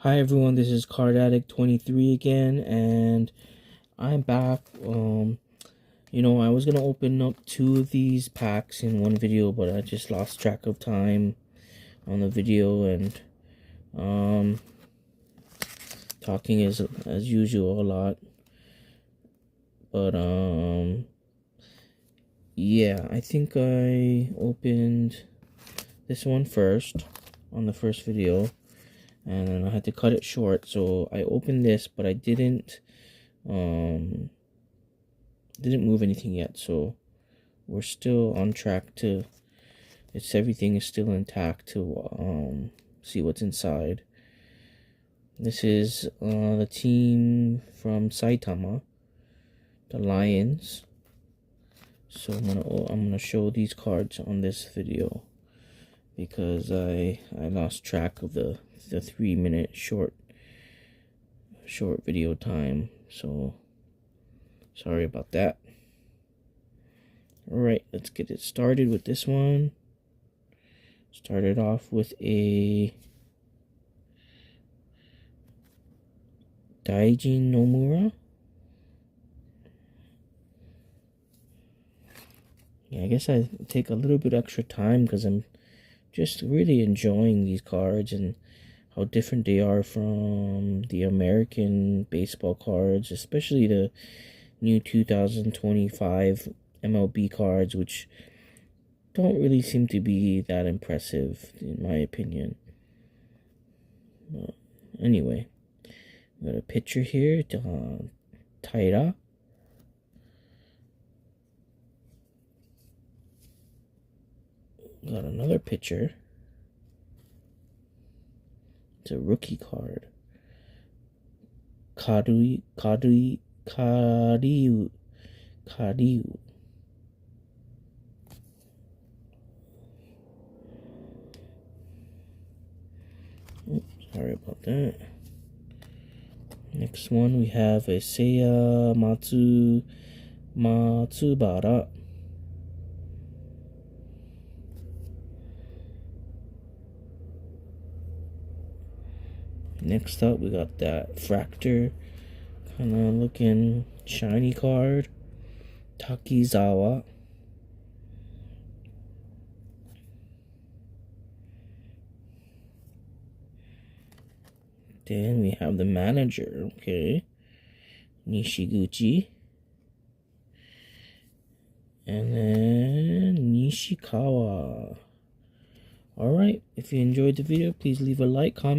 Hi everyone, this is Card Addict 23 again, and I'm back. I was gonna open up 2 of these packs in one video, but I just lost track of time on the video, and talking is as usual a lot. But yeah, I think I opened this one first on the first video. And then I had to cut it short, so I opened this, but I didn't move anything yet, so we're still on track to, everything is still intact to see what's inside. This is the team from Saitama, the Lions. So I'm gonna show these cards on this video because I lost track of the 3-minute short video time, so sorry about that. Alright, let's get it started with this one. Started off with a Daijin Nomura. Yeah, I guess I take a little bit extra time because I'm just really enjoying these cards and how different they are from the American baseball cards, especially the new 2025 MLB cards, which don't really seem to be that impressive in my opinion. Anyway, we got a picture here, Taira. Got another picture. It's a rookie card. Kariu. Sorry about that. Next one we have a Seiya Matsubara. Next up, we got that Fractor kind of looking shiny card, Takizawa. Then we have the manager, okay, Nishiguchi. And then Nishikawa. Alright, if you enjoyed the video, please leave a like, comment.